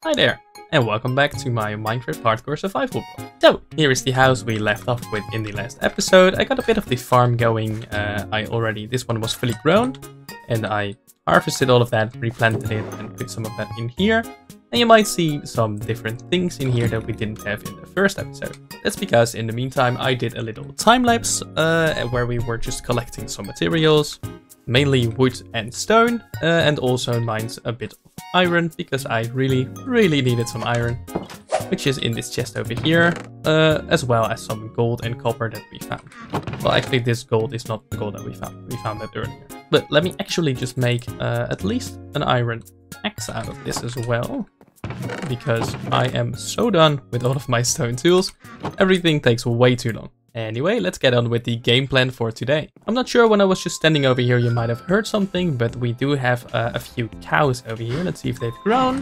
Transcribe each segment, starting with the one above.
Hi there, and welcome back to my Minecraft Hardcore Survival World. So, here is the house we left off with in the last episode. I got a bit of the farm going. This one was fully grown, and I harvested all of that, replanted it, and put some of that in here. And you might see some different things in here that we didn't have in the first episode. That's because in the meantime I did a little time-lapse where we were just collecting some materials, mainly wood and stone, and also mined a bit of iron because I really needed some iron, which is in this chest over here, as well as some gold and copper that we found. Well, actually this gold is not the gold that we found that earlier. But let me actually just make at least an iron axe out of this as well, because I am so done with all of my stone tools. Everything takes way too long. Anyway, let's get on with the game plan for today. I'm not sure, when I was just standing over here you might have heard something, but we do have a few cows over here. Let's see if they've grown.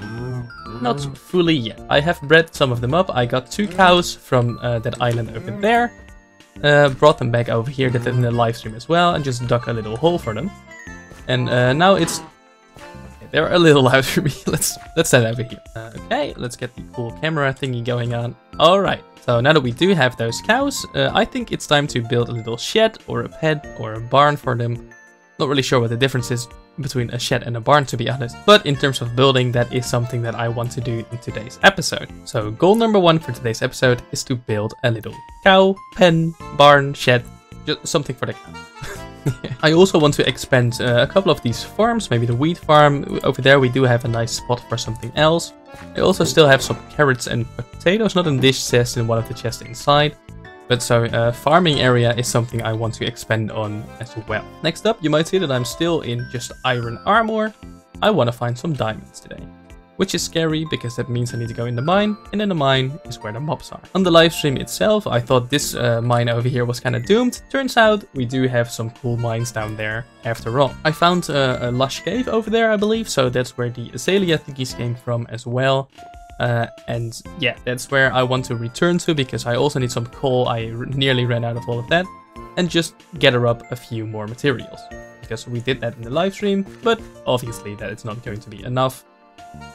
Not fully yet. I have bred some of them up. I got 2 cows from that island over there. Brought them back over here, did it in the live stream as well, and just dug a little hole for them. And now it's... They're a little loud for me. Let's stand over here. Okay, let's get the cool camera thingy going on. Alright, so now that we do have those cows, I think it's time to build a little shed or a pen or a barn for them. Not really sure what the difference is between a shed and a barn, to be honest. But in terms of building, that is something that I want to do in today's episode. So goal number 1 for today's episode is to build a little cow, pen, barn, shed, just something for the cow. I also want to expand a couple of these farms, maybe the wheat farm. Over there we do have a nice spot for something else. I also still have some carrots and potatoes, not in this chest, in one of the chests inside. But so farming area is something I want to expand on as well. Next up, you might see that I'm still in just iron armor. I want to find some diamonds today. Which is scary, because that means I need to go in the mine, and in the mine is where the mobs are. On the live stream itself, I thought this mine over here was kind of doomed. Turns out, we do have some cool mines down there after all. I found a lush cave over there, I believe, so that's where the azalea thingies came from as well. And yeah, that's where I want to return to, because I also need some coal. I nearly ran out of all of that. And just gather up a few more materials. Because we did that in the live stream, but obviously that is not going to be enough.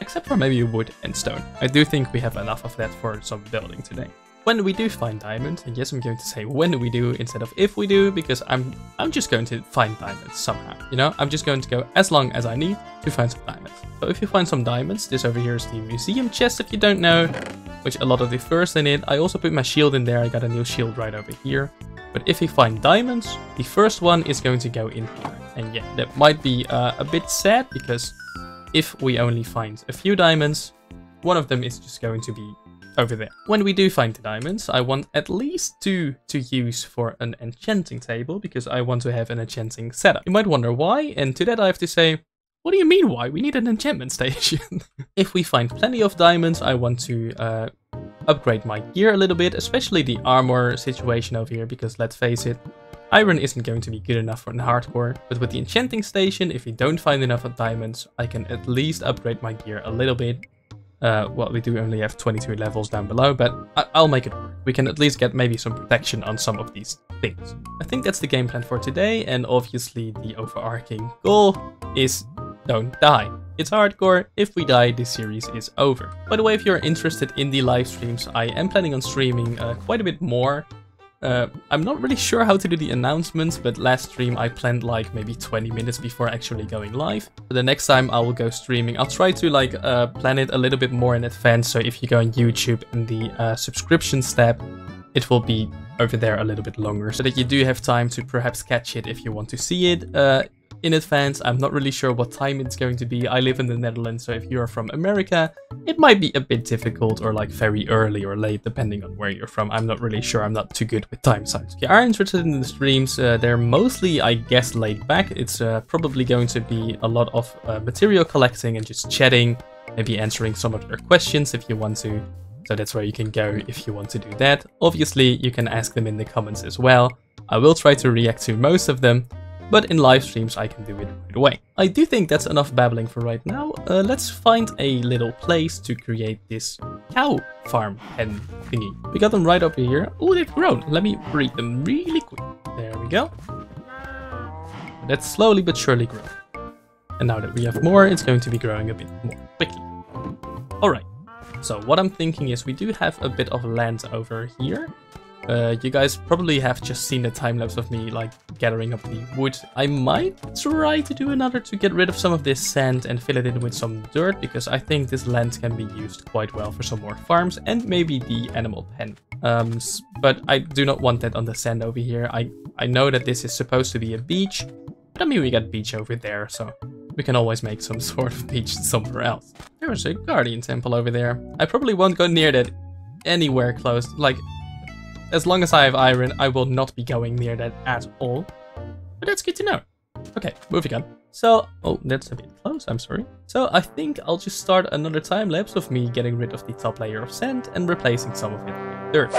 Except for maybe wood and stone. I do think we have enough of that for some building today. When we do find diamonds, and yes, I'm going to say when we do instead of if we do, because I'm just going to find diamonds somehow. You know, I'm just going to go as long as I need to find some diamonds. So if you find some diamonds, this over here is the museum chest, if you don't know, which a lot of the first in it. I also put my shield in there. I got a new shield right over here. But if you find diamonds, the first one is going to go in here. And yeah, that might be a bit sad, because if we only find a few diamonds, one of them is just going to be over there. When we do find the diamonds, I want at least 2 to use for an enchanting table, because I want to have an enchanting setup. You might wonder why, and to that I have to say, what do you mean why? We need an enchantment station. If we find plenty of diamonds, I want to upgrade my gear a little bit, especially the armor situation over here, because let's face it, iron isn't going to be good enough for the hardcore, but with the enchanting station, if we don't find enough of diamonds, I can at least upgrade my gear a little bit. Well, we do only have 22 levels down below, but I'll make it work. We can at least get maybe some protection on some of these things. I think that's the game plan for today, and obviously the overarching goal is don't die. It's hardcore. If we die, this series is over. By the way, if you're interested in the live streams, I am planning on streaming quite a bit more. I'm not really sure how to do the announcements, but last stream I planned like maybe 20 minutes before actually going live. But the next time I will go streaming, I'll try to like plan it a little bit more in advance. So if you go on YouTube in the subscriptions tab, it will be over there a little bit longer, so that you do have time to perhaps catch it if you want to see it in advance. I'm not really sure what time it's going to be. I live in the Netherlands, so if you're from America, it might be a bit difficult, or like very early or late, depending on where you're from. I'm not really sure. I'm not too good with time zones. If you are interested in the streams, they're mostly, I guess, laid back. It's probably going to be a lot of material collecting and just chatting, maybe answering some of your questions if you want to. So that's where you can go if you want to do that. Obviously, you can ask them in the comments as well. I will try to react to most of them, but in live streams I can do it right away. I do think that's enough babbling for right now. Let's find a little place to create this cow farm pen thingy. We got them right over here. Oh, they've grown. Let me breed them really quick. There we go. That's slowly but surely growing. And now that we have more, it's going to be growing a bit more quickly. Alright, So what I'm thinking is we do have a bit of land over here. You guys probably have just seen the time lapse of me like gathering up the wood. I might try to do another to get rid of some of this sand and fill it in with some dirt, because I think this land can be used quite well for some more farms and maybe the animal pen. But I do not want that on the sand over here. I know that this is supposed to be a beach, but I mean we got beach over there, so we can always make some sort of beach somewhere else. There's a guardian temple over there. I probably won't go near that anywhere close. Like, as long as I have iron, I will not be going near that at all. But that's good to know. Okay, moving on. So, oh, that's a bit close, I'm sorry. So I think I'll just start another time lapse of me getting rid of the top layer of sand and replacing some of it with dirt.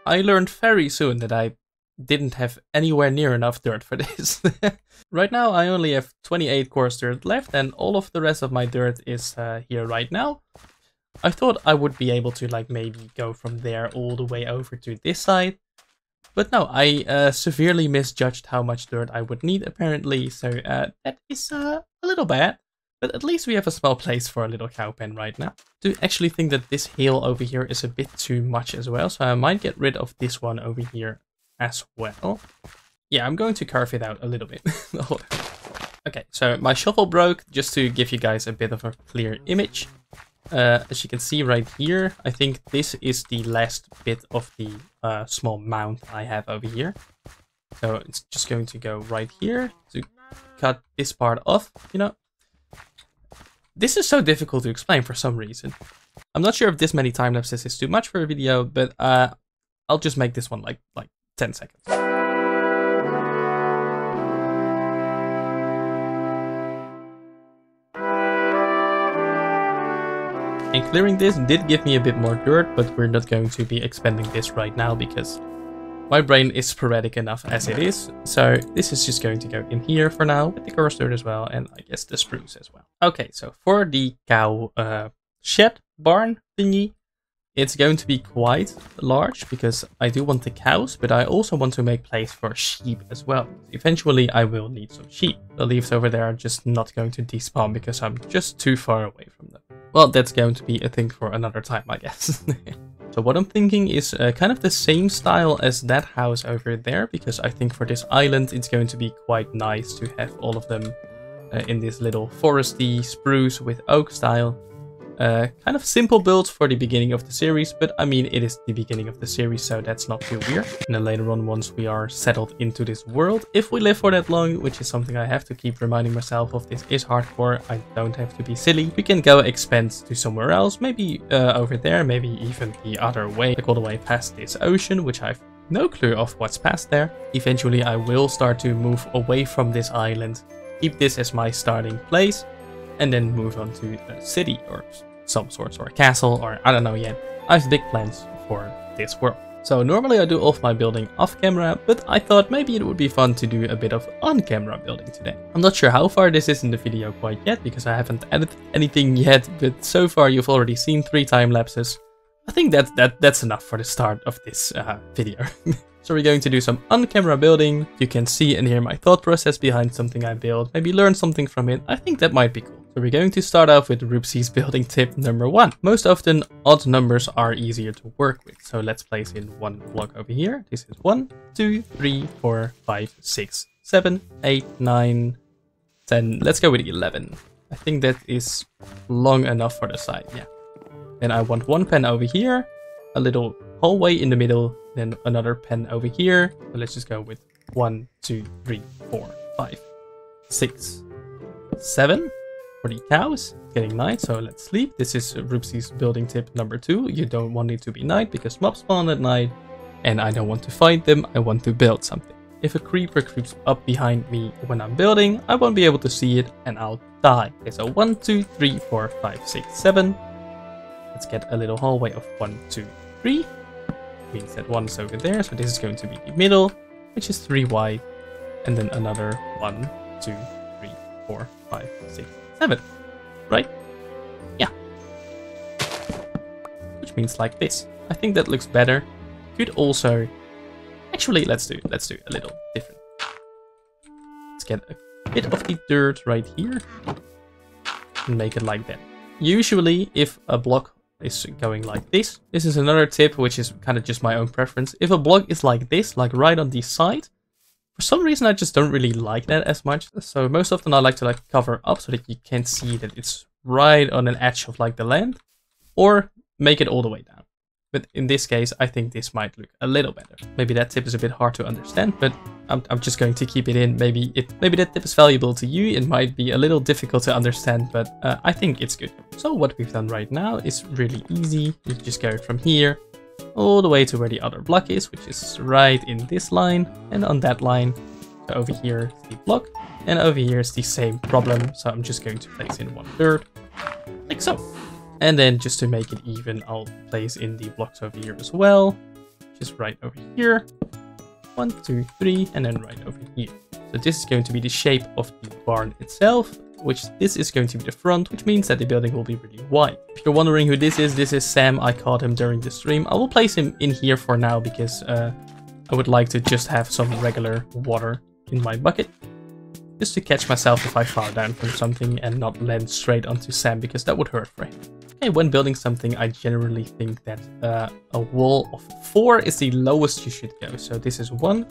I learned very soon that I didn't have anywhere near enough dirt for this. Right now I only have 28 coarse dirt left, and all of the rest of my dirt is here right now. I thought I would be able to like maybe go from there all the way over to this side. But no, I severely misjudged how much dirt I would need apparently, so that is a little bad. But at least we have a small place for a little cow pen right now. I do actually think that this hill over here is a bit too much as well, so I might get rid of this one over here as well. Yeah, I'm going to carve it out a little bit. Okay, so my shovel broke, just to give you guys a bit of a clear image. As you can see right here, I think this is the last bit of the small mound I have over here. So it's just going to go right here to cut this part off, you know. This is so difficult to explain for some reason. I'm not sure if this many time lapses is too much for a video, but I'll just make this one like 10 seconds. And clearing this did give me a bit more dirt, but we're not going to be expanding this right now because my brain is sporadic enough as it is. So this is just going to go in here for now, with the coarse dirt as well, and I guess the spruce as well. Okay, so for the cow shed barn thingy, it's going to be quite large because I do want the cows, but I also want to make place for sheep as well. Eventually I will need some sheep. The leaves over there are just not going to despawn because I'm just too far away from them. Well, that's going to be a thing for another time, I guess. So what I'm thinking is kind of the same style as that house over there, because I think for this island it's going to be quite nice to have all of them in this little foresty spruce with oak style. Kind of simple build for the beginning of the series, but I mean it is the beginning of the series, so that's not too weird. And then later on, once we are settled into this world, if we live for that long, which is something I have to keep reminding myself of, this is hardcore, I don't have to be silly, we can go expand to somewhere else, maybe over there, maybe even the other way, like all the way past this ocean, which I've no clue of what's past there. Eventually I will start to move away from this island, keep this as my starting place, and then move on to a city or some sort, or a castle, or I don't know yet. I have big plans for this world. So normally I do all of my building off camera, but I thought maybe it would be fun to do a bit of on camera building today. I'm not sure how far this is in the video quite yet, because I haven't edited anything yet, but so far you've already seen 3 time lapses. I think that's enough for the start of this video. So we're going to do some on-camera building. You can see and hear my thought process behind something I build, maybe learn something from it. I think that might be cool. So we're going to start off with Roopsie's building tip number 1. Most often odd numbers are easier to work with. So let's place in one block over here. This is 1, 2, 3, 4, 5, 6, 7, 8, 9, 10. Let's go with 11. I think that is long enough for the side, yeah. Then I want one pen over here, a little hallway in the middle, then another pen over here. So let's just go with 1, 2, 3, 4, 5, 6, 7 for the cows. Getting night, so let's sleep. This is Roopsie's building tip number 2. You don't want it to be night because mobs spawn at night, and I don't want to fight them. I want to build something. If a creeper creeps up behind me when I'm building, I won't be able to see it and I'll die. Okay, so 1, 2, 3, 4, 5, 6, 7. Let's get a little hallway of 1, 2, 3. Means that one's over there, so this is going to be the middle, which is 3 wide, and then another 1, 2, 3, 4, 5, 6, 7. Right? Yeah. which means like this. I think that looks better. Could also... Actually, let's do a little different. Let's get a bit of the dirt right here and make it like that. Usually, if a block is going like this is another tip, which is kind of just my own preference. If a block is like this, like right on the side, for some reason I just don't really like that as much. So most often I like to like cover up so that you can't see that it's right on an edge of like the land, or make it all the way down. But in this case, I think this might look a little better. Maybe that tip is a bit hard to understand, but I'm just going to keep it in. Maybe that tip is valuable to you. It might be a little difficult to understand, but I think it's good. So what we've done right now is really easy. You just go from here all the way to where the other block is, which is right in this line, and on that line. So over here is the block, and over here is the same problem. So I'm just going to place in 1/3, like so. And then just to make it even, I'll place in the blocks over here as well. Just right over here. 1, 2, 3, and then right over here. So this is going to be the shape of the barn itself, which this is going to be the front, which means that the building will be really wide. If you're wondering who this is Sam. I caught him during the stream. I will place him in here for now because I would like to just have some regular water in my bucket. Just to catch myself if I fall down from something and not land straight onto Sam, because that would hurt for him. Okay, when building something, I generally think that a wall of 4 is the lowest you should go. So this is 1,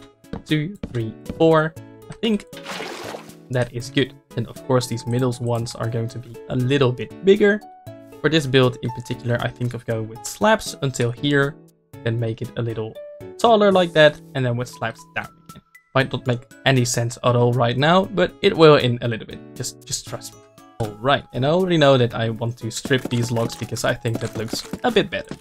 2, 3, 4. I think that is good. And of course, these middle ones are going to be a little bit bigger. For this build in particular, I think of going with slabs until here, then make it a little taller like that, and then with slabs down again. Might not make any sense at all right now, but it will in a little bit. Just trust me. Alright, and I already know that I want to strip these logs because I think that looks a bit better.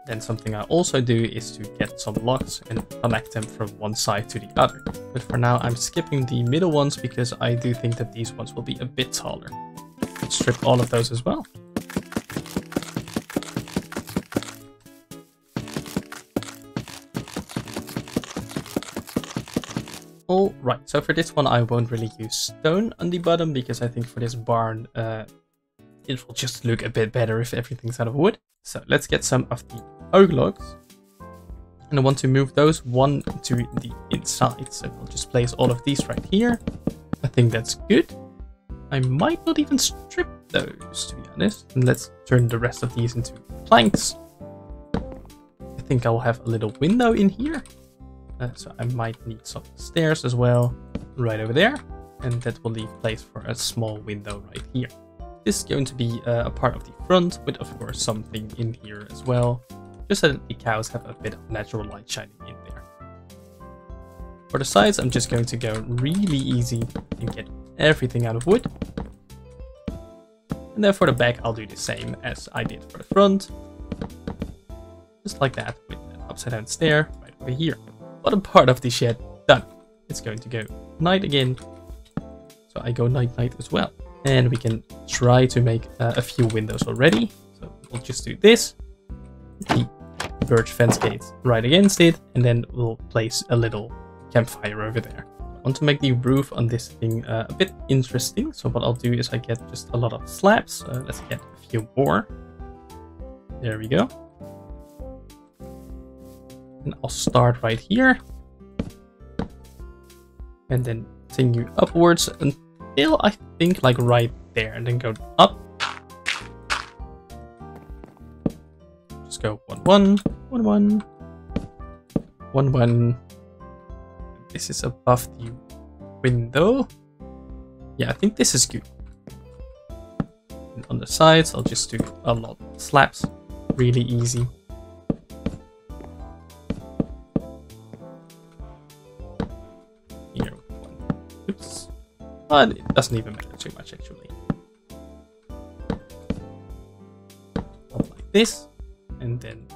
Then something I also do is to get some logs and connect them from one side to the other. But for now I'm skipping the middle ones because I do think that these ones will be a bit taller. Strip all of those as well. Alright, so for this one I won't really use stone on the bottom because I think for this barn it will just look a bit better if everything's out of wood. So let's get some of the oak logs. And I want to move those one to the inside. So I'll just place all of these right here. I think that's good. I might not even strip those, to be honest. And let's turn the rest of these into planks. I think I'll have a little window in here. So I might need some stairs as well, right over there. And that will leave place for a small window right here. This is going to be a part of the front, with of course something in here as well. Just so that the cows have a bit of natural light shining in there. For the sides, I'm just going to go really easy and get everything out of wood. And then for the back, I'll do the same as I did for the front. Just like that, with an upside down stair right over here. Bottom part of the shed done. It's going to go night again. So I go night as well. And we can try to make a few windows already. So we'll just do this. The birch fence gate right against it. And then we'll place a little campfire over there. I want to make the roof on this thing a bit interesting. So what I'll do is I get just a lot of slabs. Let's get a few more. There we go. And I'll start right here. And then continue upwards until I think like right there. And then go up. Just go 1, 1, 1, 1, 1, 1. This is above the window. Yeah, I think this is good. And on the sides, I'll just do a lot of slabs. Really easy. Here, 1. Oops. But it doesn't even matter too much, actually. Up like this. And then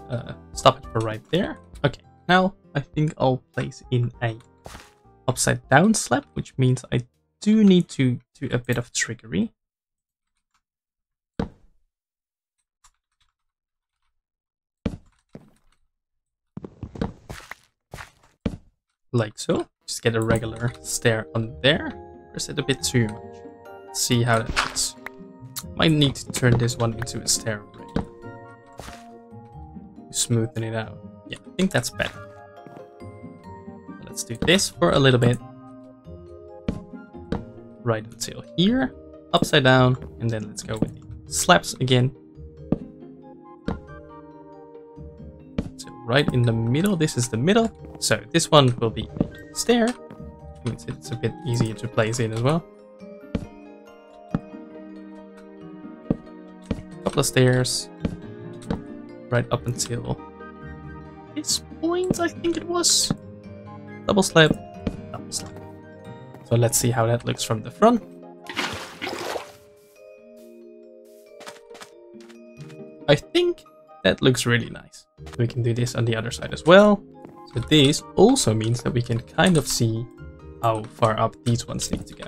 stop it for right there. Okay, now I think I'll place in a upside down slab, which means I do need to do a bit of trickery. Like so. Just get a regular stair on there. Or is it a bit too much? Let's see how that fits. Might need to turn this one into a stair already. smoothen it out. Yeah, I think that's better. Let's do this for a little bit. Right until here, upside down, and then let's go with the slabs again. So right in the middle, this is the middle. So this one will be a stair. Means it's a bit easier to place in as well. Couple of stairs. Right up until this point, I think it was. Double slab, double slab. So let's see how that looks from the front. I think that looks really nice. We can do this on the other side as well. So this also means that we can kind of see how far up these ones need to go.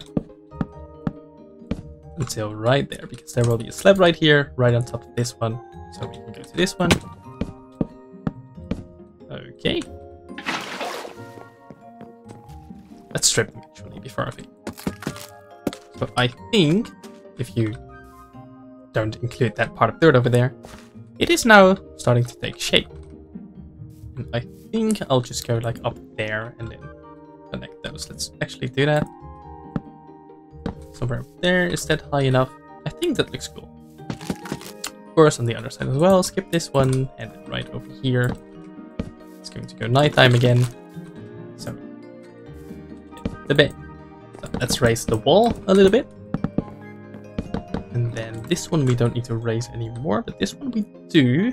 Until right there, because there will be a slab right here, right on top of this one. So we can go to this one. Okay. Let's strip them actually before I think. So I think if you don't include that part of dirt over there, it is now starting to take shape. And I think I'll just go like up there and then connect those. Let's actually do that. Somewhere up there. Is that high enough? I think that looks cool. Of course, on the other side as well. Skip this one and then right over here. It's going to go nighttime again. So the bed. So let's raise the wall a little bit. And then this one we don't need to raise anymore, but this one we do.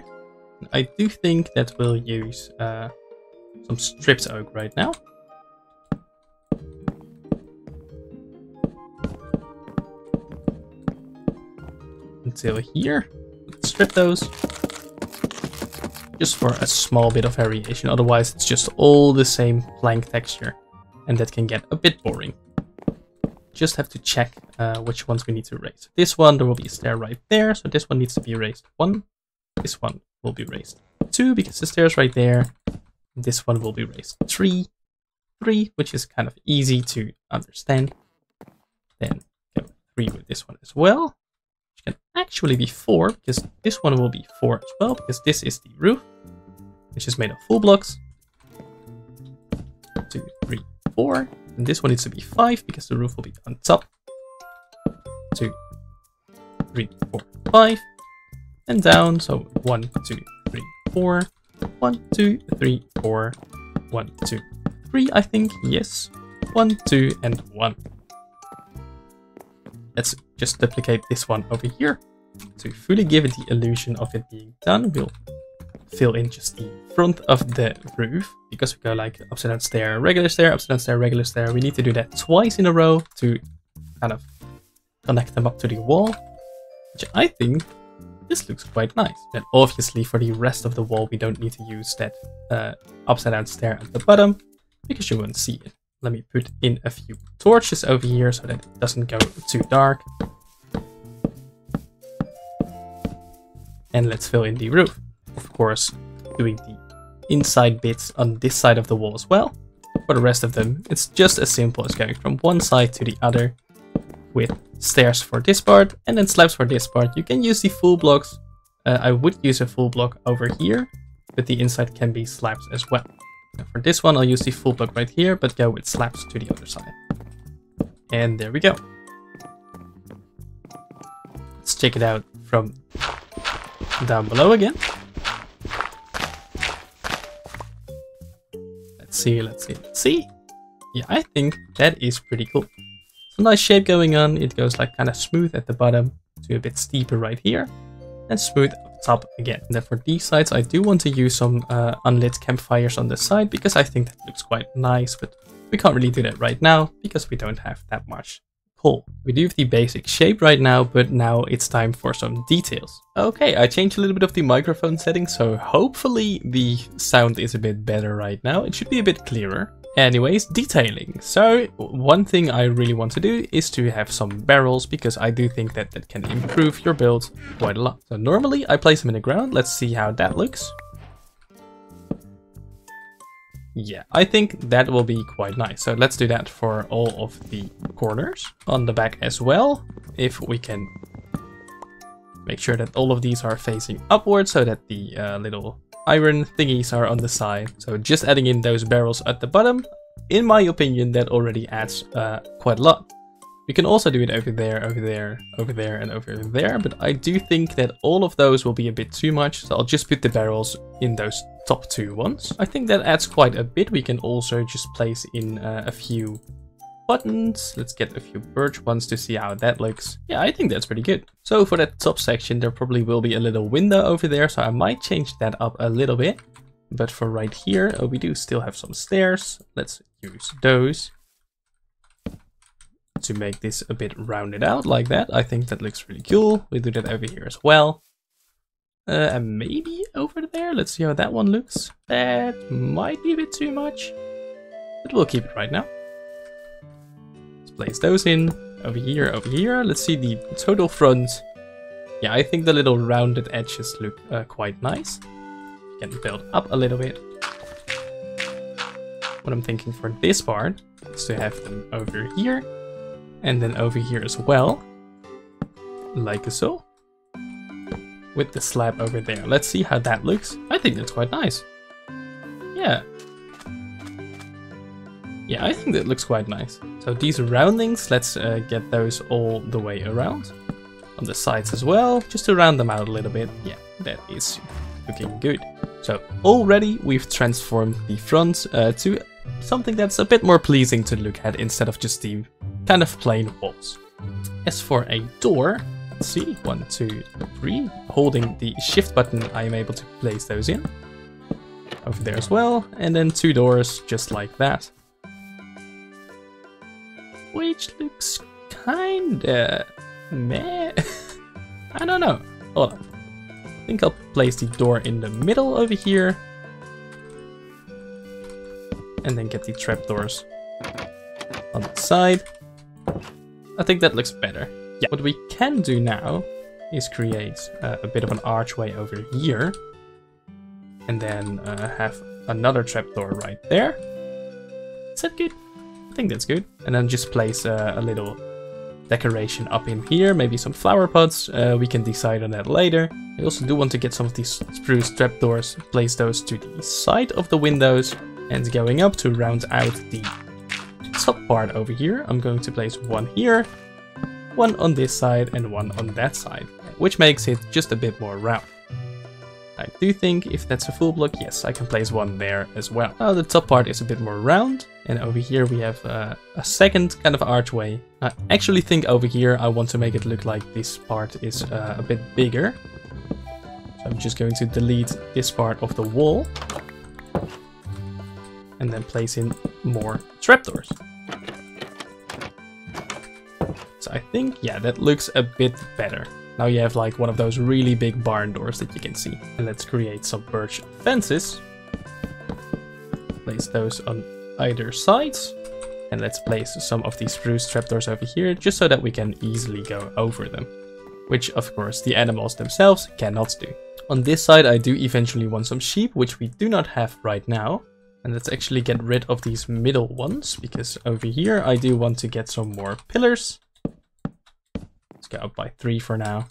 I do think that we'll use some stripped oak right now. Until here. Let's strip those. Just for a small bit of variation, otherwise it's just all the same plank texture. And that can get a bit boring. Just have to check which ones we need to raise. This one, there will be a stair right there, so this one needs to be raised 1. This one will be raised 2 because the stair's right there. This one will be raised 3, which is kind of easy to understand. Then go 3 with this one as well, which can actually be 4 because this one will be 4 as well because this is the roof, which is made of full blocks. 2, 3, 4. And this one needs to be 5 because the roof will be on top. 2, 3, 4, 5. And down, so 1, 2, 3, 4. 1, 2, 3, 4. 1, 2, 3, I think. Yes. 1, 2, and 1. Let's just duplicate this one over here. To fully give it the illusion of it being done, we'll fill in just the front of the roof, because we go like upside down stair, regular stair, upside down stair, regular stair. We need to do that twice in a row to kind of connect them up to the wall, which I think this looks quite nice. And obviously for the rest of the wall we don't need to use that upside down stair at the bottom because you won't see it. Let me put in a few torches over here so that it doesn't go too dark. And let's fill in the roof. Of course, doing the inside bits on this side of the wall as well. For the rest of them, it's just as simple as going from one side to the other with stairs for this part and then slabs for this part. You can use the full blocks. I would use a full block over here, but the inside can be slabs as well. And for this one, I'll use the full block right here, but go with slabs to the other side. And there we go. Let's check it out from down below again. Let's see. Yeah, I think that is pretty cool. It's a nice shape going on. It goes like kind of smooth at the bottom to a bit steeper right here and smooth up top again. And then for these sides, I do want to use some unlit campfires on the side because I think that looks quite nice, but we can't really do that right now because we don't have that much coal. We do have the basic shape right now, but now it's time for some details. Okay, I changed a little bit of the microphone settings, so hopefully the sound is a bit better right now. It should be a bit clearer. Anyways, detailing. So one thing I really want to do is to have some barrels because I do think that that can improve your build quite a lot. So normally I place them in the ground. Let's see how that looks. Yeah, I think that will be quite nice. So let's do that for all of the corners on the back as well. If we can make sure that all of these are facing upwards so that the little iron thingies are on the side. So just adding in those barrels at the bottom, in my opinion, that already adds quite a lot. We can also do it over there, over there, over there, and over there, but I do think that all of those will be a bit too much, so I'll just put the barrels in those top 2 ones. I think that adds quite a bit. We can also just place in a few buttons. Let's get a few birch ones to see how that looks. Yeah, I think that's pretty good. So for that top section, there probably will be a little window over there, so I might change that up a little bit. But for right here, we do still have some stairs. Let's use those to make this a bit rounded out like that. I think that looks really cool. We do that over here as well. And maybe over there. Let's see how that one looks. That might be a bit too much, but we'll keep it right now. Let's place those in over here, over here. Let's see the total front. Yeah, I think the little rounded edges look quite nice. You can build up a little bit. What I'm thinking for this part is to have them over here. And then over here as well, like so, with the slab over there. Let's see how that looks. I think that's quite nice. Yeah. Yeah, I think that looks quite nice. So these roundings, let's get those all the way around. On the sides as well, just to round them out a little bit. Yeah, that is looking good. So already we've transformed the front to something that's a bit more pleasing to look at instead of just the kind of plain walls. As for a door, let's see, 1, 2, 3. Holding the shift button, I am able to place those in. Over there as well, and then 2 doors just like that. Which looks kinda meh. I don't know. Hold on. I think I'll place the door in the middle over here. And then get the trapdoors on the side. I think that looks better. Yeah. What we can do now is create a bit of an archway over here. And then have another trapdoor right there. Is that good? I think that's good. And then just place a little decoration up in here. Maybe some flower pots. We can decide on that later. I also do want to get some of these spruce trapdoors. Place those to the side of the windows. And going up to round out the top part over here, I'm going to place one here, one on this side, and one on that side, which makes it just a bit more round. I do think if that's a full block, yes, I can place one there as well. Now the top part is a bit more round, and over here we have a second kind of archway. I actually think over here I want to make it look like this part is a bit bigger. So I'm just going to delete this part of the wall. And then place in more trapdoors. So I think, yeah, that looks a bit better. Now you have like one of those really big barn doors that you can see. And let's create some birch fences. Place those on either sides. And let's place some of these spruce trapdoors over here, just so that we can easily go over them. Which, of course, the animals themselves cannot do. On this side, I do eventually want some sheep, which we do not have right now. And let's actually get rid of these middle ones, because over here I do want to get some more pillars. Let's go up by 3 for now,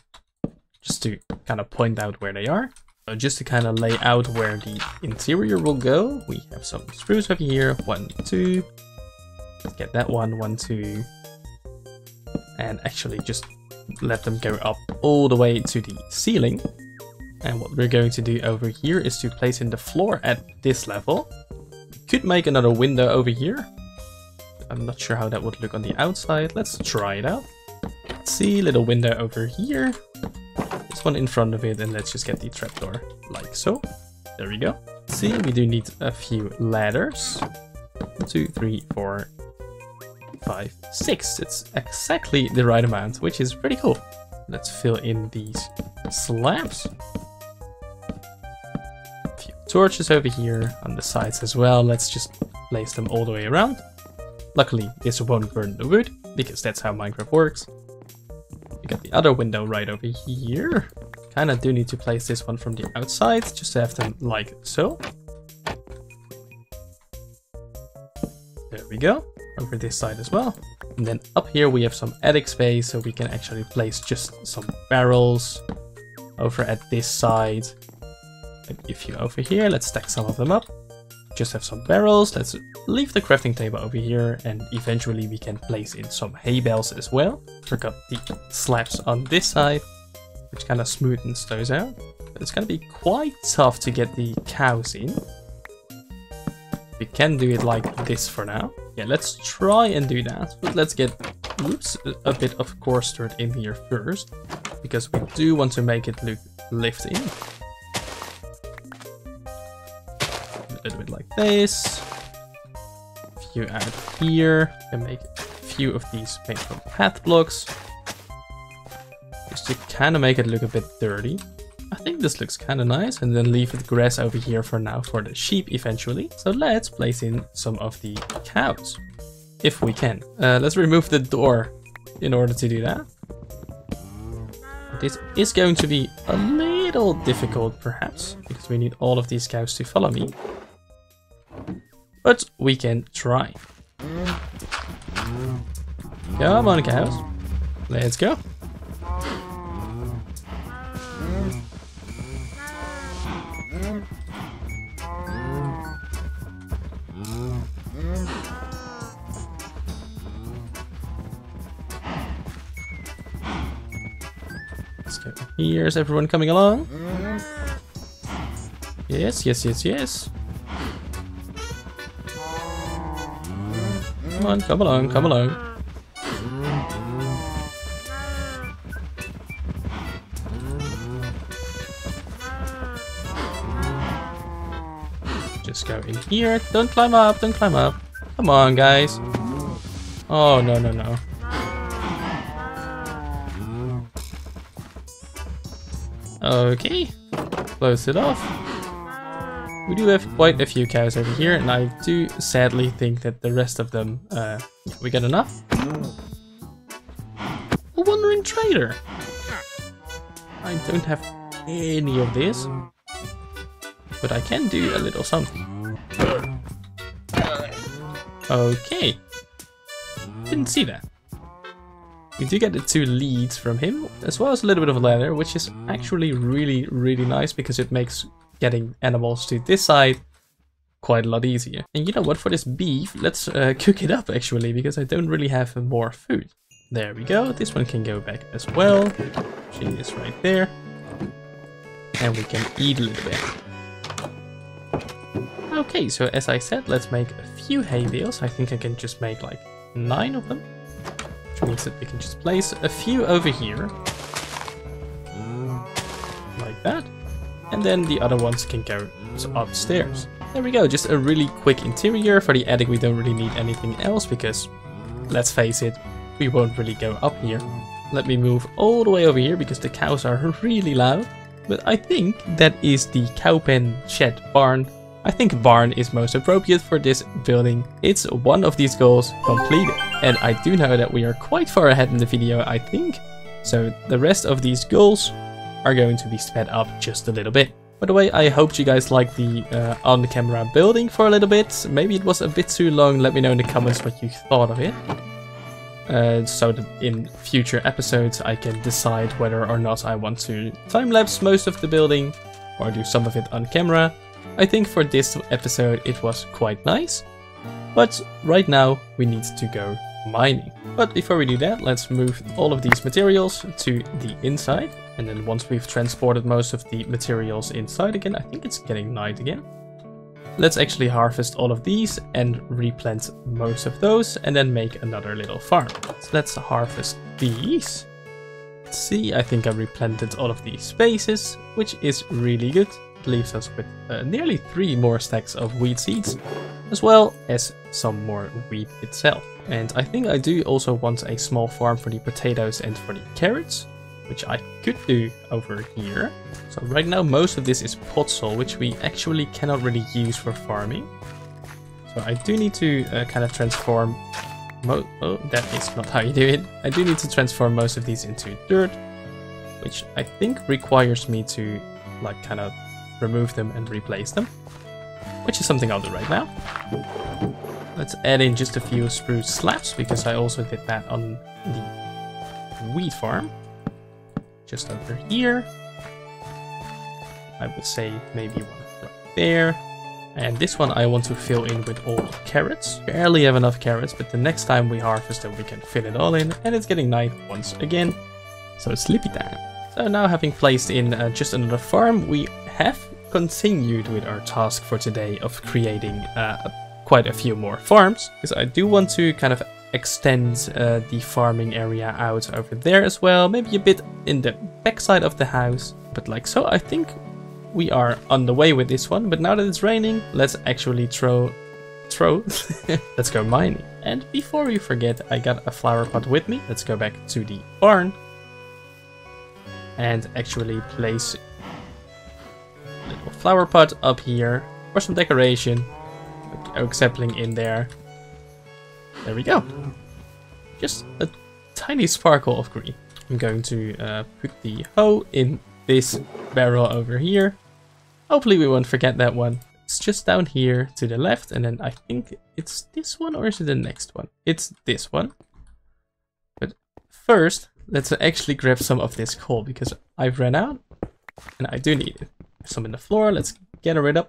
just to kind of point out where they are. So just to kind of lay out where the interior will go, we have some spruce over here, 1, 2. Let's get that 1, 2. And actually just let them go up all the way to the ceiling. And what we're going to do over here is to place in the floor at this level. Could make another window over here. I'm not sure how that would look on the outside. Let's try it out. Let's see, little window over here. This one in front of it, and let's just get the trapdoor like so. There we go. Let's see, we do need a few ladders. 1, 2, 3, 4, 5, 6. It's exactly the right amount, which is pretty cool. Let's fill in these slabs. Torches over here on the sides as well. Let's just place them all the way around. Luckily, this won't burn the wood, because that's how Minecraft works. We got the other window right over here. Kinda do need to place this one from the outside, just to have them like so. There we go. Over this side as well. And then up here we have some attic space, so we can actually place just some barrels over at this side. a few over here. Let's stack some of them up. Just have some barrels. Let's leave the crafting table over here, and eventually we can place in some hay bales as well. Forgot the slabs on this side, which kind of smoothens those out. But it's gonna be quite tough to get the cows in. We can do it like this for now. Yeah, let's try and do that. But let's get a bit of coarse dirt in here first, because we do want to make it look lived in. A little bit like this. A few out here, and make a few of these made from path blocks, just to kind of make it look a bit dirty. I think this looks kind of nice, and then leave the grass over here for now for the sheep eventually. So let's place in some of the cows, if we can. Let's remove the door in order to do that. This is going to be a little difficult perhaps, because we need all of these cows to follow me. But we can try. Come on, cows. Let's go. Let's go. Here's everyone coming along. Yes, yes, yes, yes. Come on, come along, come along. Just go in here. Don't climb up, don't climb up. Come on, guys. Oh, no, no, no. Okay, close it off. We do have quite a few cows over here, and I do sadly think that the rest of them, we got enough. A wandering trader. I don't have any of this, but I can do a little something. Okay, didn't see that. We do get the 2 leads from him, as well as a little bit of leather, which is actually really, really nice, because it makes getting animals to this side quite a lot easier. And you know what, for this beef, let's cook it up actually, because I don't really have more food. There we go, this one can go back as well. She is right there. And we can eat a little bit. Okay, so as I said, let's make a few hay bales. I think I can just make like 9 of them. Which means that we can just place a few over here. Like that. And then the other ones can go upstairs. There we go, just a really quick interior. For the attic we don't really need anything else, because, let's face it, we won't really go up here. Let me move all the way over here, because the cows are really loud. But I think that is the cow pen, shed, barn. I think barn is most appropriate for this building. It's one of these goals completed. And I do know that we are quite far ahead in the video, I think. So the rest of these goals are going to be sped up just a little bit. By the way, I hoped you guys liked the on-camera building for a little bit. Maybe it was a bit too long. Let me know in the comments what you thought of it. So that in future episodes I can decide whether or not I want to time-lapse most of the building or do some of it on camera. I think for this episode it was quite nice. But right now we need to go mining. But before we do that, let's move all of these materials to the inside. And then once we've transported most of the materials inside again, I think it's getting night again. Let's actually harvest all of these and replant most of those, and then make another little farm. So let's harvest these. Let's see, I think I replanted all of these spaces, which is really good. It leaves us with nearly 3 more stacks of wheat seeds, as well as some more wheat itself. And I think I do also want a small farm for the potatoes and for the carrots, which I could do over here. So right now most of this is pot soil, which we actually cannot really use for farming. So I do need to kind of transform... Oh, that is not how you do it. I do need to transform most of these into dirt, which I think requires me to like kind of remove them and replace them, which is something I'll do right now. Let's add in just a few spruce slabs, because I also did that on the wheat farm. Just over here. I would say maybe one right there. And this one I want to fill in with all carrots. Barely have enough carrots, but the next time we harvest them we can fill it all in. And it's getting night once again. So it's sleepy time. So now having placed in just another farm, we have continued with our task for today of creating quite a few more farms. Because I do want to kind of extend the farming area out over there as well. Let's a bit in the backside of the house. But like so, I think we are on the way with this one. But now that it's raining, let's actually let's go mining. And before we forget, I got a flower pot with me. Let's go back to the barn and actually place a little flower pot up here for some decoration. Put the oak sapling in there. There we go. Just a tiny sparkle of green. I'm going to put the hoe in this barrel over here. Hopefully we won't forget that one. It's just down here to the left, and then I think it's this one, or is it the next one? It's this one. But first, let's actually grab some of this coal because I've run out and I do need it. There's some in the floor. Let's get rid of.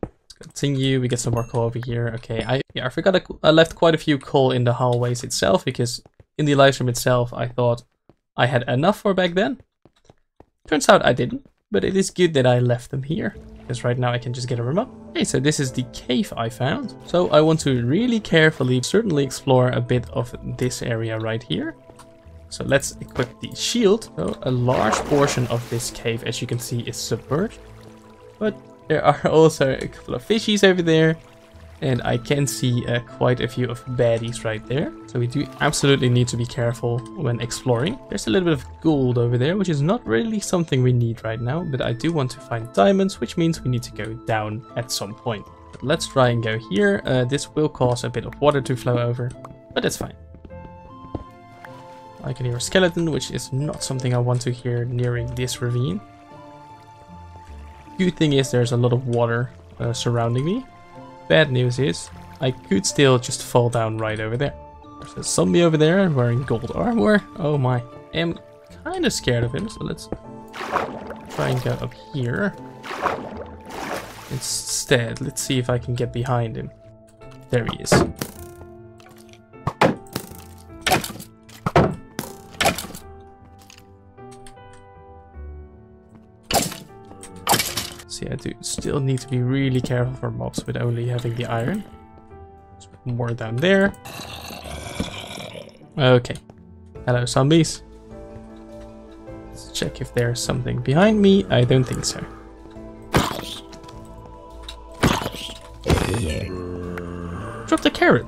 Let's continue. We get some more coal over here. Okay, I forgot I left quite a few coal in the hallways itself because in the live stream itself I thought I had enough for back then. Turns out I didn't, but it is good that I left them here because right now I can just get them up. Okay, so this is the cave I found. So I want to really carefully, certainly explore a bit of this area right here. So let's equip the shield. So a large portion of this cave, as you can see, is submerged. But there are also a couple of fishies over there. And I can see quite a few of baddies right there. So we do absolutely need to be careful when exploring. There's a little bit of gold over there, which is not really something we need right now. But I do want to find diamonds, which means we need to go down at some point. But let's try and go here. This will cause a bit of water to flow over, but it's fine. I can hear a skeleton, which is not something I want to hear nearing this ravine. Good thing is there's a lot of water surrounding me. Bad news is I could still just fall down right over there. There's a zombie over there wearing gold armor. Oh my. I am kind of scared of him, so let's try and go up here. Instead, let's see if I can get behind him. There he is. See, I do still need to be really careful for mobs with only having the iron. Let's put more down there. Okay. Hello, zombies. Let's check if there's something behind me. I don't think so. Drop the carrot.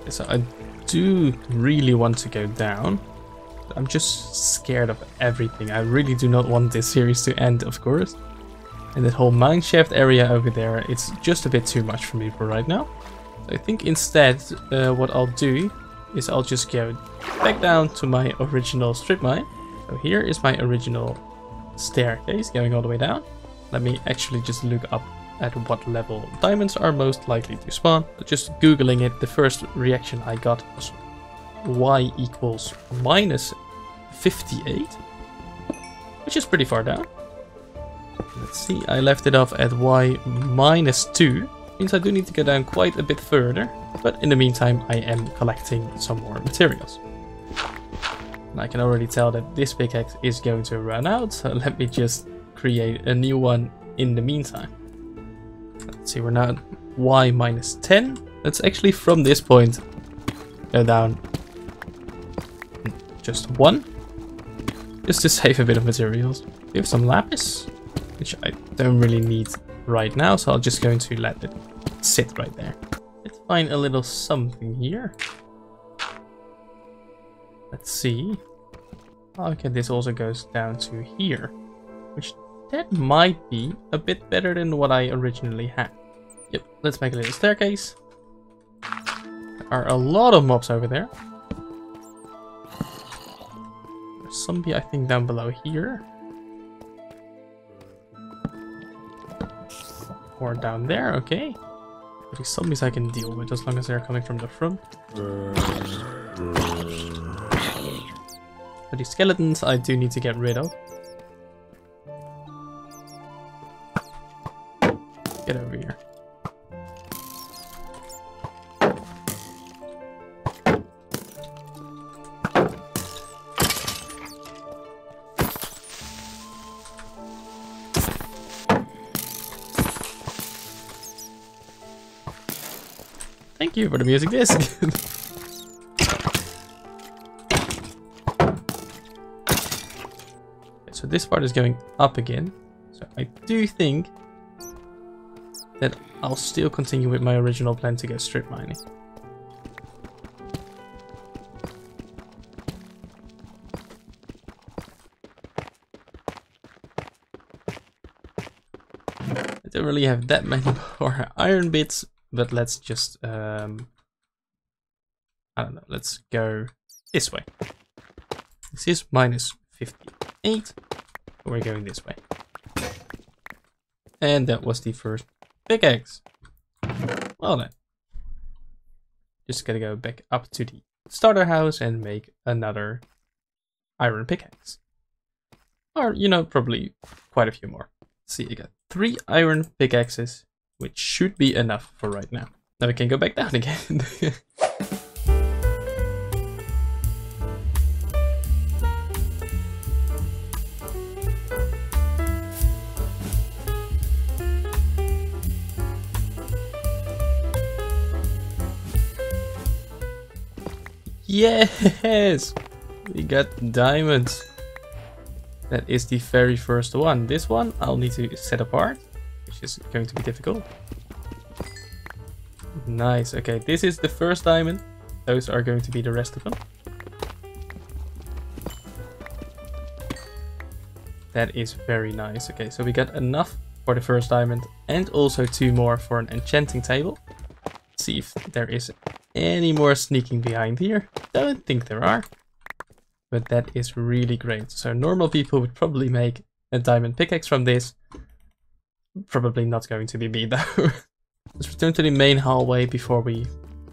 So I do really want to go down. I'm just scared of everything. I really do not want this series to end, of course. And that whole mineshaft area over there, it's just a bit too much for me for right now. So I think instead what I'll do is I'll just go back down to my original strip mine. So here is my original staircase going all the way down. Let me actually just look up at what level diamonds are most likely to spawn. But just googling it, the first reaction I got was y equals minus 58, which is pretty far down. Let's see, I left it off at y minus 2, means I do need to go down quite a bit further, but in the meantime I am collecting some more materials. And I can already tell that this pickaxe is going to run out, so let me just create a new one in the meantime. Let's see, we're now at y minus 10. Let's actually from this point go down just 1, just to save a bit of materials. We have some lapis, which I don't really need right now, so I'm just going to let it sit right there. Let's find a little something here. Let's see. Okay, this also goes down to here, which that might be a bit better than what I originally had. Yep, let's make a little staircase. There are a lot of mobs over there. There's a zombie, I think, down below here. Or down there, okay. These zombies I can deal with as long as they're coming from the front. But these skeletons I do need to get rid of. get over here. Thank you for the music disc. So this part is going up again. So I do think that I'll still continue with my original plan to go strip mining. I don't really have that many more iron bits, but let's just, I don't know, let's go this way. This is minus 58. We're going this way. And that was the first pickaxe. Well then. Just gotta go back up to the starter house and make another iron pickaxe. Or, you know, probably quite a few more. Let's see, I got 3 iron pickaxes, which should be enough for right now. Now we can go back down again. Yes! We got diamonds. That is the very first one. This one I'll need to set apart, which is going to be difficult. Nice. Okay, this is the first diamond. Those are going to be the rest of them. That is very nice. Okay, so we got enough for the first diamond and also 2 more for an enchanting table. Let's see if there is any more sneaking behind here. Don't think there are. But that is really great. So normal people would probably make a diamond pickaxe from this. Probably not going to be me though. Let's return to the main hallway before we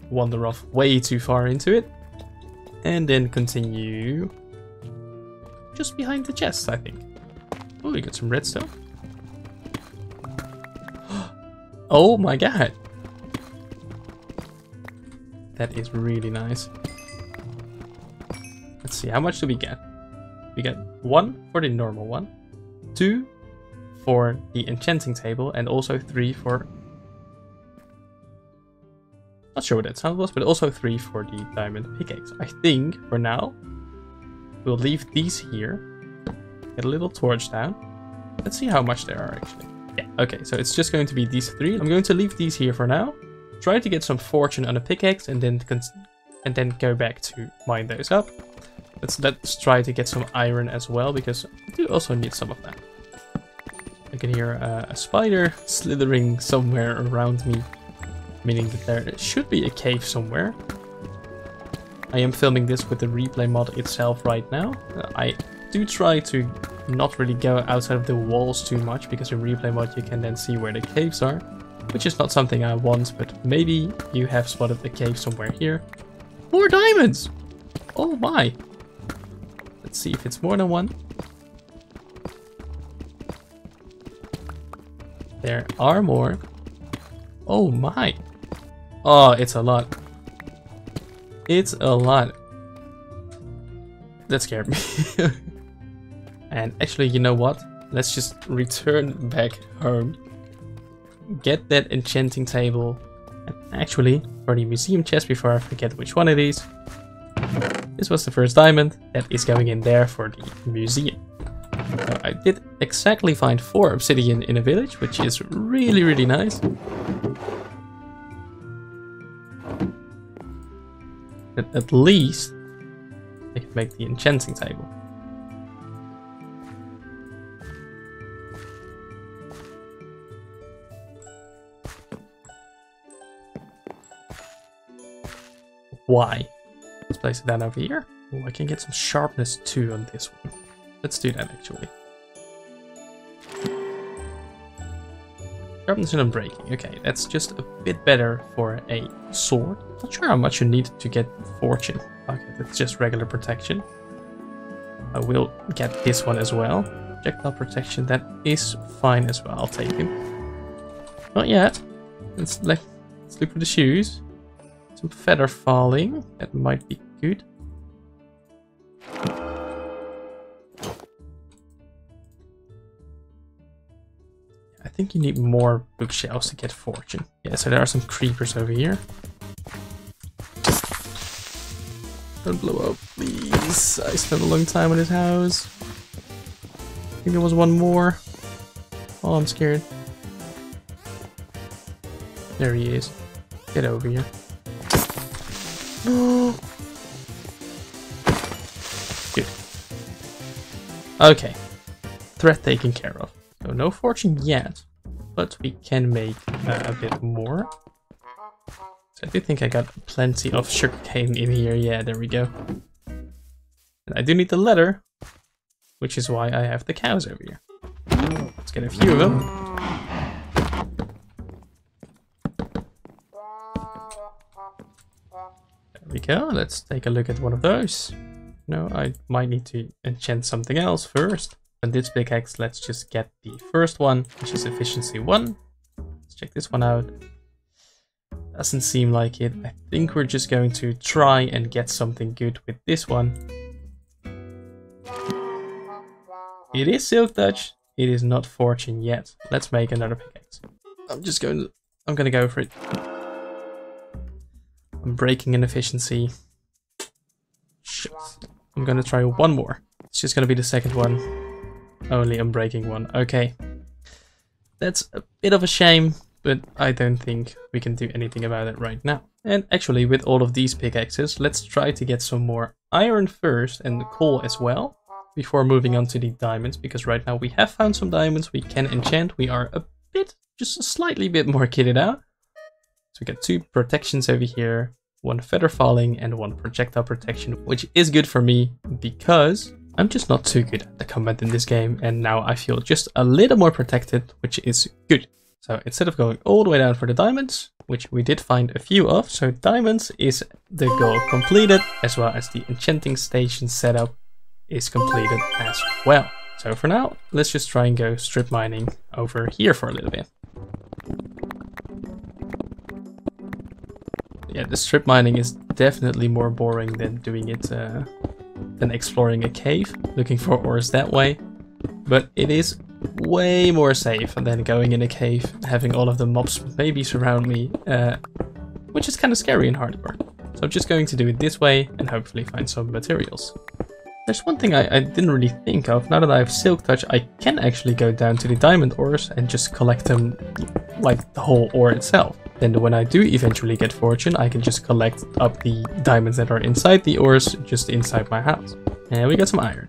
wander off way too far into it. And then continue just behind the chests, I think. Oh, we got some redstone. Oh my god. That is really nice. Let's see, how much do we get? We get 1 for the normal one, 2 for the enchanting table, and also 3 for... Not sure what that sound was, but also 3 for the diamond pickaxe. I think, for now, we'll leave these here. Get a little torch down. Let's see how much there are, actually. Yeah, okay, so it's just going to be these 3. I'm going to leave these here for now. Try to get some fortune on a pickaxe, and then go back to mine those up. Let's try to get some iron as well, because I do also need some of that. I can hear a spider slithering somewhere around me, meaning that there should be a cave somewhere. I am filming this with the replay mod itself right now. I do try to not really go outside of the walls too much, because in replay mod you can then see where the caves are, which is not something I want, but maybe you have spotted a cave somewhere here. More diamonds! Oh my! Let's see if it's more than 1. There are more. Oh my! Oh, it's a lot. It's a lot. That scared me. And actually, you know what? Let's just return back home. Get that enchanting table. And actually, for the museum chest, before I forget which one it is. This was the first diamond. That is going in there for the museum. So I did exactly find 4 obsidian in a village, which is really, really nice. But at least I can make the enchanting table. Why? Let's place it down over here. Oh, I can get some sharpness 2 on this one. Let's do that actually. Sharpness and unbreaking. Okay, that's just a bit better for a sword. Not sure how much you need to get fortune. Okay, that's just regular protection. I will get this one as well. Projectile protection, that is fine as well. I'll take him. Not yet. Let's look for the shoes. Some feather falling. That might be good. I think you need more bookshelves to get fortune. Yeah, so there are some creepers over here. Don't blow up, please. I spent a long time on this house. I think there was one more. Oh, I'm scared. There he is. Get over here. Good. Okay. Threat taken care of. So no fortune yet, but we can make a bit more. So I do think I got plenty of sugarcane in here. Yeah, there we go. And I do need the leather, which is why I have the cows over here. Let's get a few of them. There we go. Let's take a look at one of those. No, I might need to enchant something else first. On this pickaxe, let's just get the first one, which is efficiency 1. Let's check this one out. Doesn't seem like it. I think we're just going to try and get something good with this one. It is silk touch. It is not fortune yet. Let's make another pickaxe. I'm gonna go for it. I'm breaking an efficiency. Shit. I'm gonna try one more. It's just gonna be the second one. Only unbreaking one. Okay. That's a bit of a shame, but I don't think we can do anything about it right now. And actually, with all of these pickaxes, let's try to get some more iron first and coal as well, before moving on to the diamonds, because right now we have found some diamonds we can enchant. We are a bit, just a slightly bit more kitted out. So we got 2 protections over here, 1 feather falling and 1 projectile protection, which is good for me because I'm just not too good at the combat in this game, and now I feel just a little more protected, which is good. So instead of going all the way down for the diamonds, which we did find a few of, so diamonds is the goal completed, as well as the enchanting station setup is completed as well. So for now, let's just try and go strip mining over here for a little bit. Yeah, the strip mining is definitely more boring than doing it than exploring a cave, looking for ores that way. But it is way more safe than going in a cave, having all of the mobs maybe surround me, which is kind of scary in hardcore. So I'm just going to do it this way and hopefully find some materials. There's one thing I didn't really think of. Now that I have silk touch, I can actually go down to the diamond ores and just collect them like the whole ore itself. Then when I do eventually get fortune, I can just collect up the diamonds that are inside the ores, just inside my house. And we got some iron.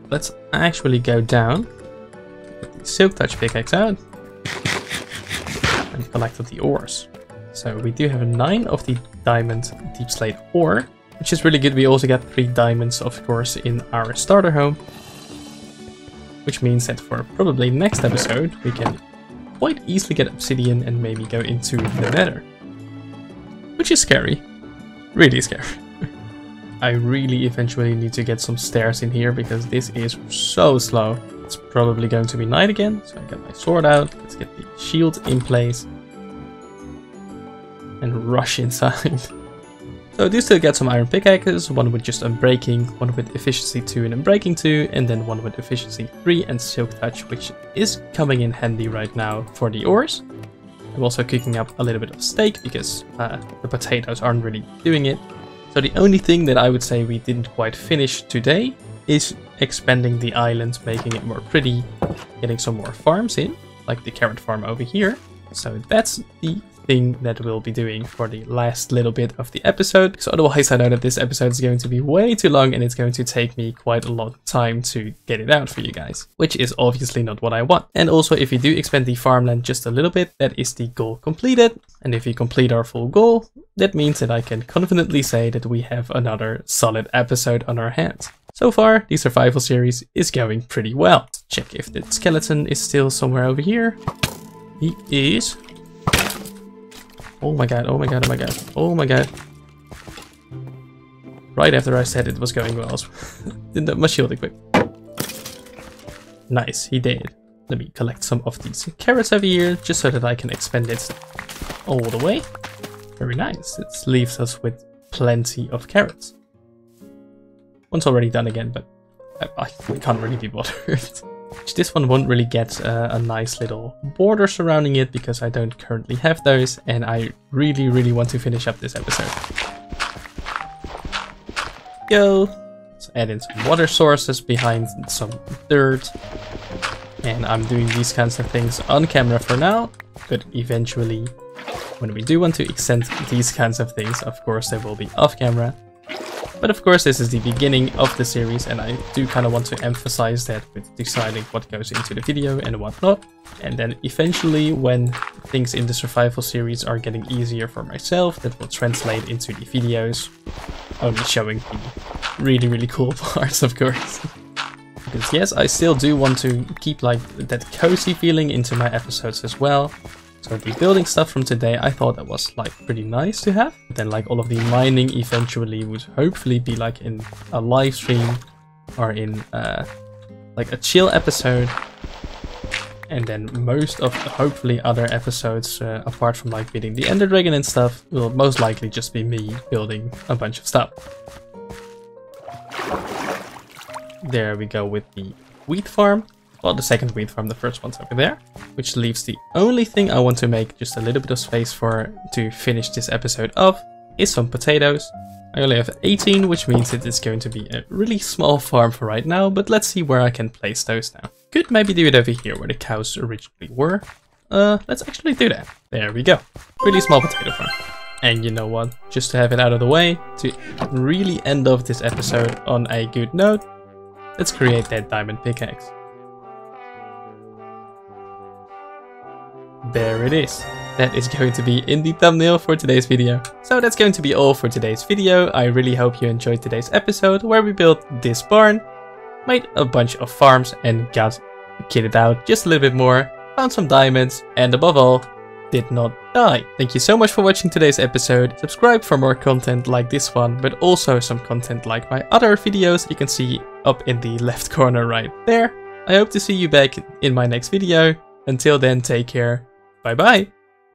Let's actually go down, get the silk touch pickaxe out, and collect up the ores. So we do have 9 of the diamond deep slate ore, which is really good. We also got 3 diamonds, of course, in our starter home, which means that for probably next episode, we can quite easily get obsidian and maybe go into the nether, which is scary, really scary. I really eventually need to get some stairs in here because this is so slow. It's probably going to be night again, so I got my sword out. Let's get the shield in place and rush inside. So I do still get some iron pickaxes, one with just unbreaking, one with efficiency 2 and unbreaking 2, and then one with efficiency 3 and silk touch, which is coming in handy right now for the ores. I'm also cooking up a little bit of steak because the potatoes aren't really doing it. So the only thing that I would say we didn't quite finish today is expanding the island, making it more pretty, getting some more farms in, like the carrot farm over here. So that's the thing that we'll be doing for the last little bit of the episode, because otherwise I know that this episode is going to be way too long and it's going to take me quite a long time to get it out for you guys, which is obviously not what I want. And also, if you do expand the farmland just a little bit, that is the goal completed. And if we complete our full goal, that means that I can confidently say that we have another solid episode on our hands. So far, the survival series is going pretty well. Let's check if the skeleton is still somewhere over here. He is. Oh my god, oh my god, oh my god, oh my god. Right after I said it was going well. Didn't have my shield equipped. Nice, he did. Let me collect some of these carrots over here, just so that I can expand it all the way. Very nice. It leaves us with plenty of carrots. One's already done again, but I can't really be bothered. This one won't really get a nice little border surrounding it because I don't currently have those, and I really want to finish up this episode. Go. Let's add in some water sources behind some dirt. And I'm doing these kinds of things on camera for now, but eventually when we do want to extend these kinds of things, of course they will be off camera. But of course this is the beginning of the series, and I do kind of want to emphasize that with deciding what goes into the video and what not. And then eventually when things in the survival series are getting easier for myself, that will translate into the videos, only showing the really cool parts, of course. Because yes, I still do want to keep like that cozy feeling into my episodes as well. So the building stuff from today, I thought that was like pretty nice to have. Then like all of the mining eventually would hopefully be like in a live stream or in like a chill episode. And then most of hopefully other episodes, apart from like beating the Ender Dragon and stuff, will most likely just be me building a bunch of stuff. There we go with the wheat farm. Well, the second wheat farm, the first one's over there. Which leaves the only thing I want to make just a little bit of space for to finish this episode off is some potatoes. I only have 18, which means it is going to be a really small farm for right now, but let's see where I can place those now. Could maybe do it over here where the cows originally were. Let's actually do that. There we go. Pretty small potato farm. And you know what? Just to have it out of the way, to really end off this episode on a good note, let's create that diamond pickaxe. There it is. That is going to be in the thumbnail for today's video. So that's going to be all for today's video. I really hope you enjoyed today's episode where we built this barn, made a bunch of farms and got kitted out just a little bit more, found some diamonds, and above all, did not die. Thank you so much for watching today's episode. Subscribe for more content like this one, but also some content like my other videos you can see up in the left corner right there. I hope to see you back in my next video. Until then, take care. Bye bye.